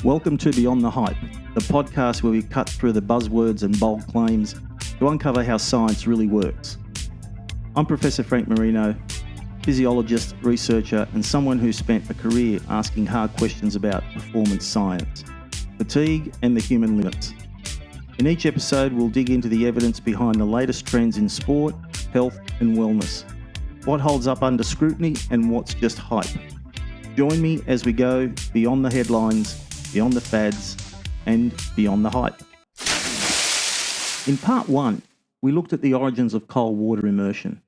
Welcome to Beyond the Hype, the podcast where we cut through the buzzwords and bold claims to uncover how science really works. I'm Professor Frank Marino, physiologist, researcher, and someone who spent a career asking hard questions about performance science, fatigue, and the human limits. In each episode, we'll dig into the evidence behind the latest trends in sport, health, and wellness. What holds up under scrutiny and what's just hype. Join me as we go beyond the headlines, beyond the fads, and beyond the hype. In part one, we looked at the origins of cold water immersion,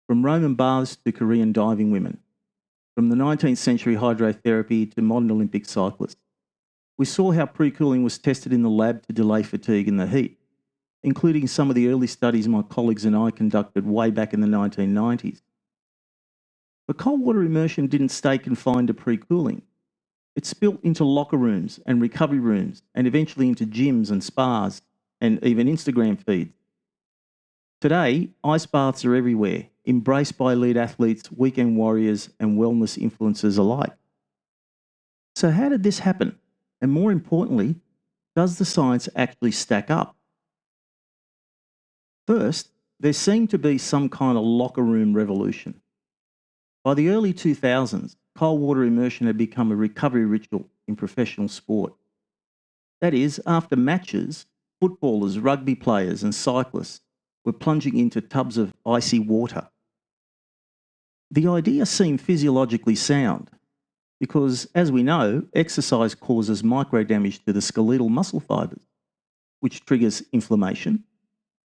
from Roman baths to Korean diving women, from the 19th century hydrotherapy to modern Olympic cyclists. We saw how pre-cooling was tested in the lab to delay fatigue in the heat, including some of the early studies my colleagues and I conducted way back in the 1990s. But cold water immersion didn't stay confined to pre-cooling. It spilt into locker rooms and recovery rooms, and eventually into gyms and spas, and even Instagram feeds. Today, ice baths are everywhere, embraced by elite athletes, weekend warriors, and wellness influencers alike. So how did this happen? And more importantly, does the science actually stack up? First, there seemed to be some kind of locker room revolution. By the early 2000s, cold water immersion had become a recovery ritual in professional sport. That is, after matches, footballers, rugby players, and cyclists were plunging into tubs of icy water. The idea seemed physiologically sound because, as we know, exercise causes micro damage to the skeletal muscle fibres, which triggers inflammation,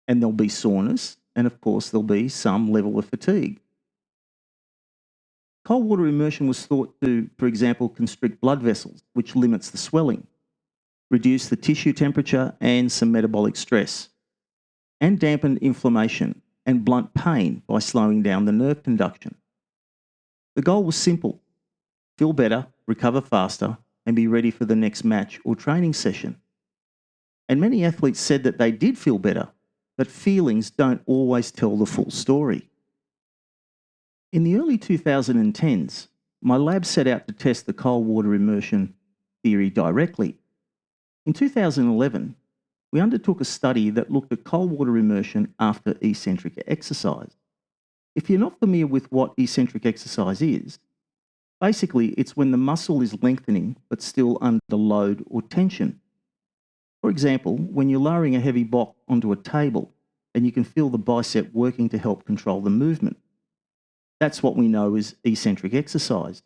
and there'll be soreness, and of course there'll be some level of fatigue. Cold water immersion was thought to, for example, constrict blood vessels, which limits the swelling, reduce the tissue temperature and some metabolic stress, and dampen inflammation and blunt pain by slowing down the nerve conduction. The goal was simple: feel better, recover faster, and be ready for the next match or training session. And many athletes said that they did feel better, but feelings don't always tell the full story. In the early 2010s, my lab set out to test the cold water immersion theory directly. In 2011, we undertook a study that looked at cold water immersion after eccentric exercise. If you're not familiar with what eccentric exercise is, basically it's when the muscle is lengthening but still under load or tension. For example, when you're lowering a heavy block onto a table and you can feel the bicep working to help control the movement. That's what we know as eccentric exercise.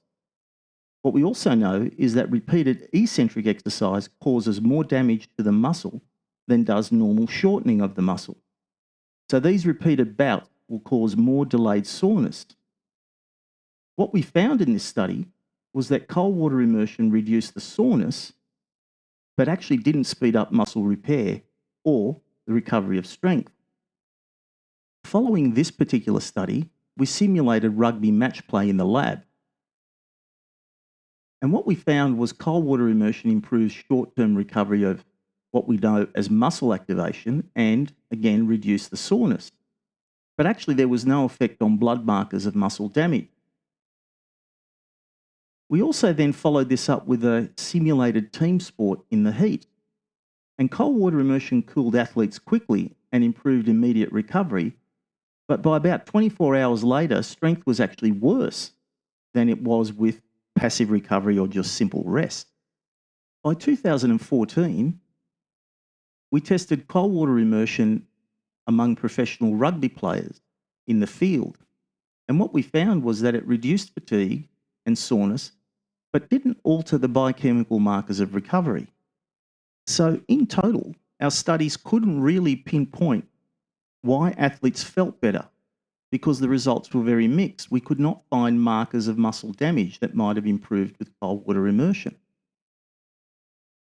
What we also know is that repeated eccentric exercise causes more damage to the muscle than does normal shortening of the muscle. So these repeated bouts will cause more delayed soreness. What we found in this study was that cold water immersion reduced the soreness, but actually didn't speed up muscle repair or the recovery of strength. Following this particular study, we simulated rugby match play in the lab. And what we found was cold water immersion improves short-term recovery of what we know as muscle activation and, again, reduce the soreness. But actually there was no effect on blood markers of muscle damage. We also then followed this up with a simulated team sport in the heat. And cold water immersion cooled athletes quickly and improved immediate recovery. But by about 24 hours later, strength was actually worse than it was with passive recovery or just simple rest. By 2014, we tested cold water immersion among professional rugby players in the field. And what we found was that it reduced fatigue and soreness, but didn't alter the biochemical markers of recovery. So in total, our studies couldn't really pinpoint why athletes felt better, because the results were very mixed. We could not find markers of muscle damage that might have improved with cold water immersion.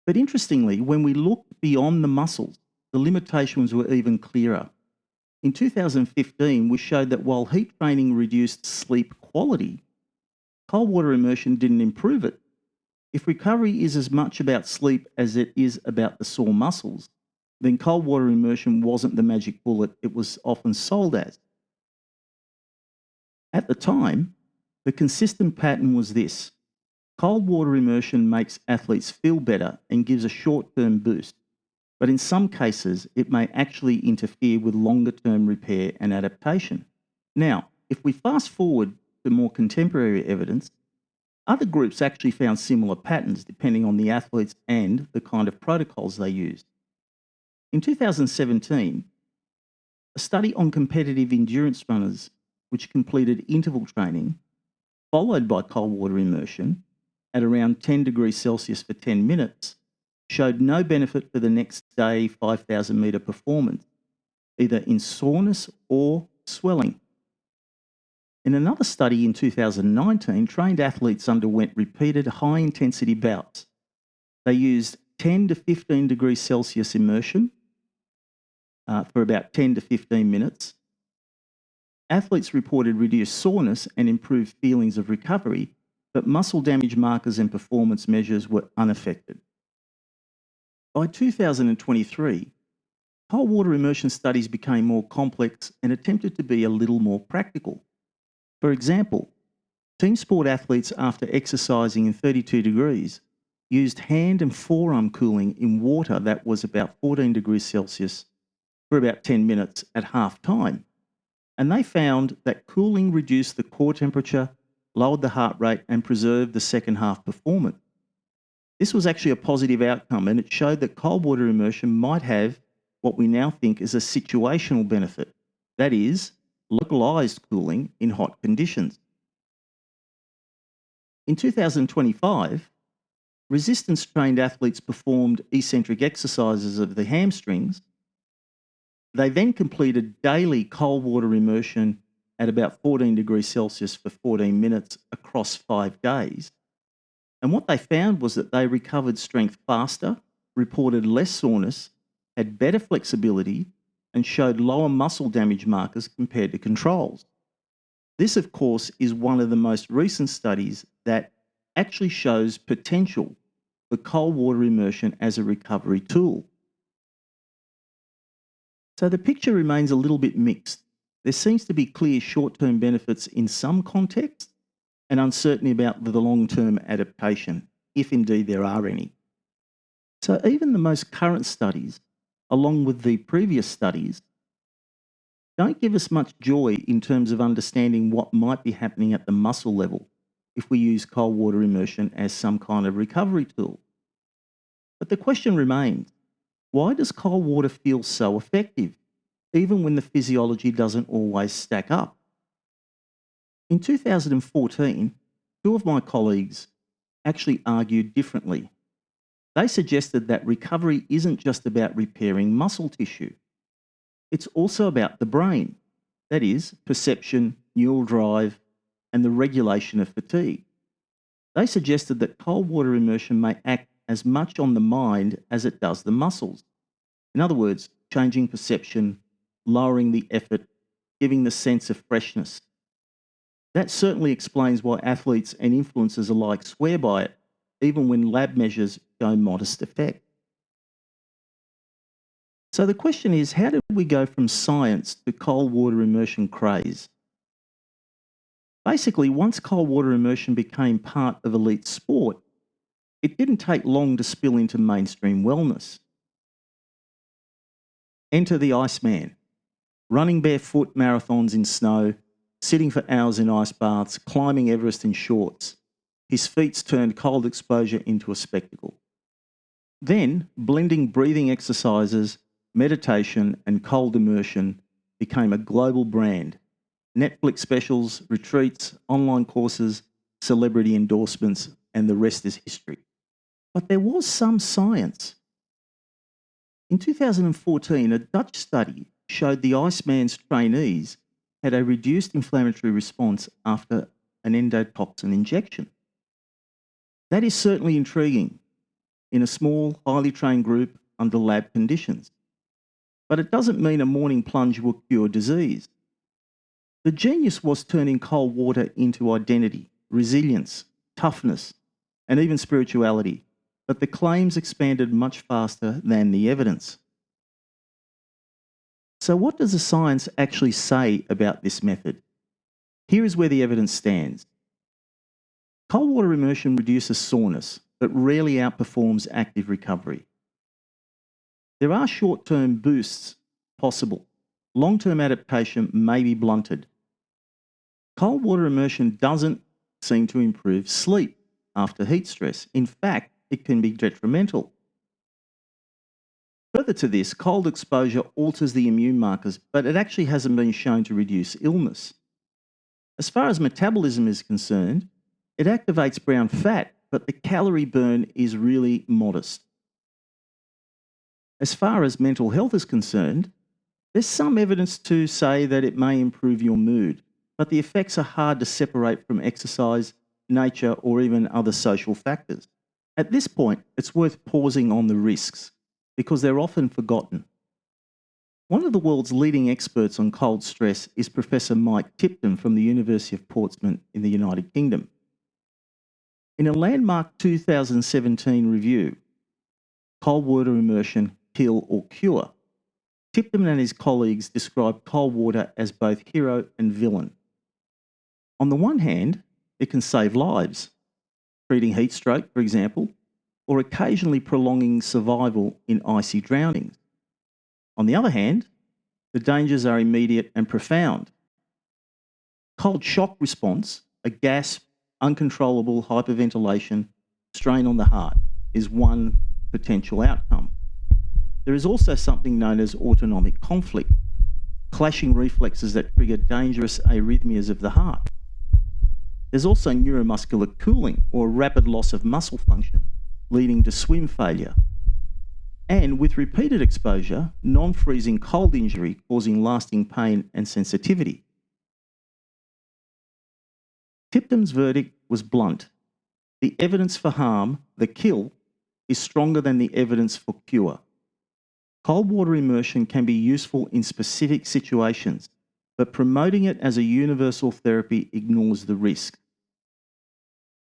But interestingly, when we looked beyond the muscles, the limitations were even clearer. In 2015, we showed that while heat training reduced sleep quality, cold water immersion didn't improve it. If recovery is as much about sleep as it is about the sore muscles, then cold water immersion wasn't the magic bullet it was often sold as. At the time, the consistent pattern was this: Cold water immersion makes athletes feel better and gives a short-term boost, but in some cases it may actually interfere with longer-term repair and adaptation. Now, if we fast forward to more contemporary evidence, other groups actually found similar patterns depending on the athletes and the kind of protocols they used. In 2017, a study on competitive endurance runners which completed interval training, followed by cold water immersion at around 10 degrees Celsius for 10 minutes, showed no benefit for the next day 5,000 metre performance, either in soreness or swelling. In another study in 2019, trained athletes underwent repeated high-intensity bouts. They used 10 to 15 degrees Celsius immersion for about 10 to 15 minutes. Athletes reported reduced soreness and improved feelings of recovery, but muscle damage markers and performance measures were unaffected. By 2023, cold water immersion studies became more complex and attempted to be a little more practical. For example, team sport athletes, after exercising in 32 degrees, used hand and forearm cooling in water that was about 14 degrees Celsius for about 10 minutes at half time. And they found that cooling reduced the core temperature, lowered the heart rate, and preserved the second half performance. This was actually a positive outcome, and it showed that cold water immersion might have what we now think is a situational benefit, that is, localized cooling in hot conditions. In 2025, resistance-trained athletes performed eccentric exercises of the hamstrings. They then completed daily cold water immersion at about 14 degrees Celsius for 14 minutes across 5 days. And what they found was that they recovered strength faster, reported less soreness, had better flexibility, and showed lower muscle damage markers compared to controls. This, of course, is one of the most recent studies that actually shows potential for cold water immersion as a recovery tool. So the picture remains a little bit mixed. There seems to be clear short-term benefits in some contexts and uncertainty about the long-term adaptation, if indeed there are any. So even the most current studies, along with the previous studies, don't give us much joy in terms of understanding what might be happening at the muscle level if we use cold water immersion as some kind of recovery tool. But the question remains, why does cold water feel so effective, even when the physiology doesn't always stack up? In 2014, two of my colleagues actually argued differently. They suggested that recovery isn't just about repairing muscle tissue. It's also about the brain, that is, perception, neural drive, and the regulation of fatigue. They suggested that cold water immersion may act as much on the mind as it does the muscles. In other words, changing perception, lowering the effort, giving the sense of freshness. That certainly explains why athletes and influencers alike swear by it, even when lab measures show modest effect. So the question is, how did we go from science to cold water immersion craze? Basically, once cold water immersion became part of elite sport, it didn't take long to spill into mainstream wellness. Enter the Iceman, running barefoot marathons in snow, sitting for hours in ice baths, climbing Everest in shorts. His feats turned cold exposure into a spectacle. Then, blending breathing exercises, meditation, and cold immersion became a global brand. Netflix specials, retreats, online courses, celebrity endorsements, and the rest is history. But there was some science. In 2014, a Dutch study showed the Iceman's trainees had a reduced inflammatory response after an endotoxin injection. That is certainly intriguing in a small, highly trained group under lab conditions. But it doesn't mean a morning plunge will cure disease. The genius was turning cold water into identity, resilience, toughness, and even spirituality. But the claims expanded much faster than the evidence. So what does the science actually say about this method? Here is where the evidence stands. Cold water immersion reduces soreness, but rarely outperforms active recovery. There are short-term boosts possible. Long-term adaptation may be blunted. Cold water immersion doesn't seem to improve sleep after heat stress. In fact, it can be detrimental. Further to this, cold exposure alters the immune markers, but it actually hasn't been shown to reduce illness. As far as metabolism is concerned, it activates brown fat, but the calorie burn is really modest. As far as mental health is concerned, there's some evidence to say that it may improve your mood, but the effects are hard to separate from exercise, nature, or even other social factors. At this point, it's worth pausing on the risks, because they're often forgotten. One of the world's leading experts on cold stress is Professor Mike Tipton from the University of Portsmouth in the United Kingdom. In a landmark 2017 review, Cold Water Immersion, Kill or Cure, Tipton and his colleagues described cold water as both hero and villain. On the one hand, it can save lives, treating heat stroke, for example, or occasionally prolonging survival in icy drownings. On the other hand, the dangers are immediate and profound. Cold shock response, a gasp, uncontrollable hyperventilation, strain on the heart, is one potential outcome. There is also something known as autonomic conflict, clashing reflexes that trigger dangerous arrhythmias of the heart. There's also neuromuscular cooling, or rapid loss of muscle function, leading to swim failure. And with repeated exposure, non-freezing cold injury causing lasting pain and sensitivity. Tipton's verdict was blunt. The evidence for harm, the kill, is stronger than the evidence for cure. Cold water immersion can be useful in specific situations, but promoting it as a universal therapy ignores the risk.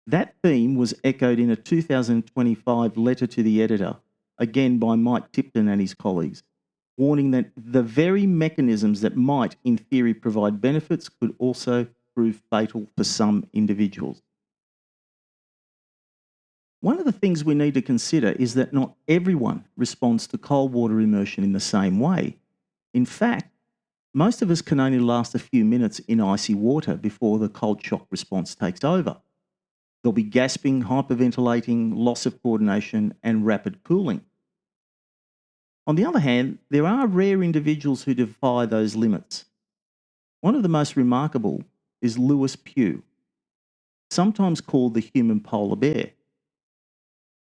That theme was echoed in a 2025 letter to the editor, again by Mike Tipton and his colleagues, warning that the very mechanisms that might, in theory, provide benefits could also prove fatal for some individuals. One of the things we need to consider is that not everyone responds to cold water immersion in the same way. In fact, most of us can only last a few minutes in icy water before the cold shock response takes over. There'll be gasping, hyperventilating, loss of coordination, and rapid cooling. On the other hand, there are rare individuals who defy those limits. One of the most remarkable is Lewis Pugh, sometimes called the human polar bear.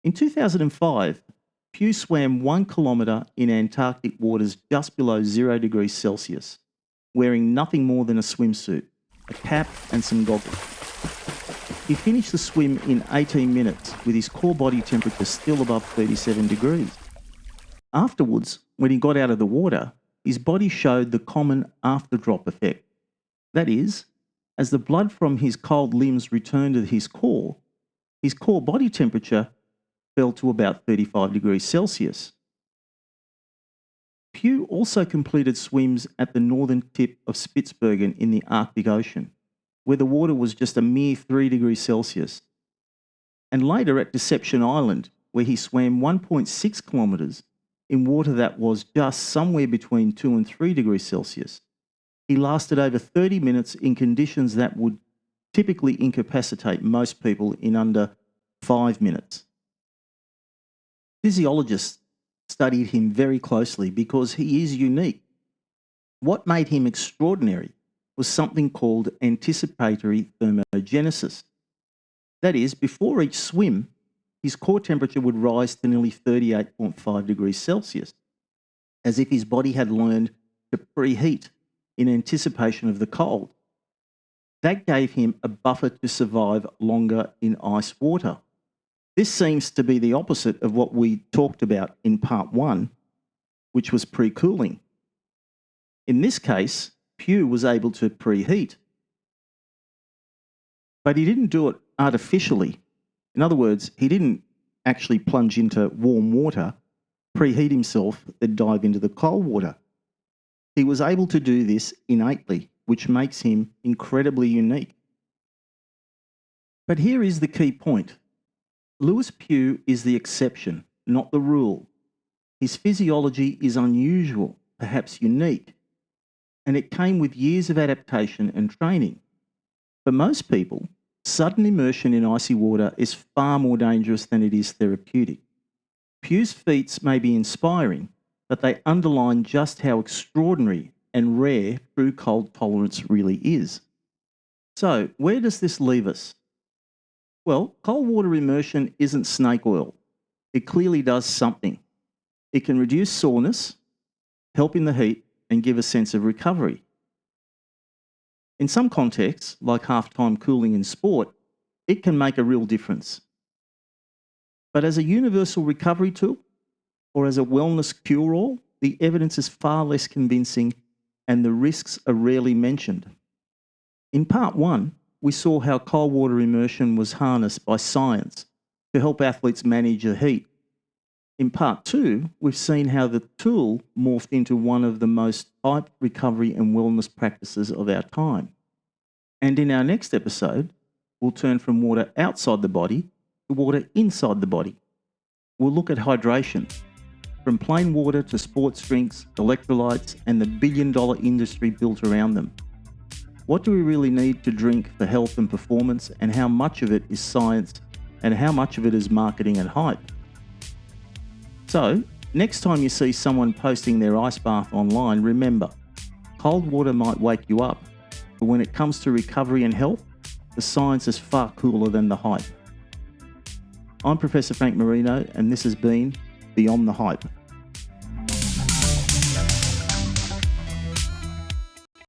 In 2005, Pugh swam 1 kilometre in Antarctic waters just below 0 degrees Celsius, wearing nothing more than a swimsuit, a cap and some goggles. He finished the swim in 18 minutes with his core body temperature still above 37 degrees. Afterwards, when he got out of the water, his body showed the common after-drop effect. That is, as the blood from his cold limbs returned to his core body temperature fell to about 35 degrees Celsius. Pugh also completed swims at the northern tip of Spitsbergen in the Arctic Ocean, where the water was just a mere 3 degrees Celsius, and later at Deception Island, where he swam 1.6 kilometres in water that was just somewhere between 2 and 3 degrees Celsius. He lasted over 30 minutes in conditions that would typically incapacitate most people in under 5 minutes. Physiologists studied him very closely because he is unique. What made him extraordinary was something called anticipatory thermogenesis. That is, before each swim, his core temperature would rise to nearly 38.5 degrees Celsius, as if his body had learned to preheat in anticipation of the cold. That gave him a buffer to survive longer in ice water. This seems to be the opposite of what we talked about in part 1, which was pre-cooling. In this case, Pugh was able to preheat. But he didn't do it artificially. In other words, he didn't actually plunge into warm water, preheat himself, then dive into the cold water. He was able to do this innately, which makes him incredibly unique. But here is the key point. Lewis Pugh is the exception, not the rule. His physiology is unusual, perhaps unique, and it came with years of adaptation and training. For most people, sudden immersion in icy water is far more dangerous than it is therapeutic. Pugh's feats may be inspiring, but they underline just how extraordinary and rare true cold tolerance really is. So, where does this leave us? Well, cold water immersion isn't snake oil. It clearly does something. It can reduce soreness, help in the heat, and give a sense of recovery. In some contexts, like halftime cooling in sport, it can make a real difference. But as a universal recovery tool, or as a wellness cure-all, the evidence is far less convincing and the risks are rarely mentioned. In part 1, we saw how cold water immersion was harnessed by science to help athletes manage the heat. In part 2, we've seen how the tool morphed into one of the most hyped recovery and wellness practices of our time. And in our next episode, we'll turn from water outside the body to water inside the body. We'll look at hydration, from plain water to sports drinks, electrolytes, and the billion-dollar industry built around them. What do we really need to drink for health and performance, and how much of it is science and how much of it is marketing and hype? So, next time you see someone posting their ice bath online, remember, cold water might wake you up, but when it comes to recovery and health, the science is far cooler than the hype. I'm Professor Frank Marino, and this has been Beyond the Hype.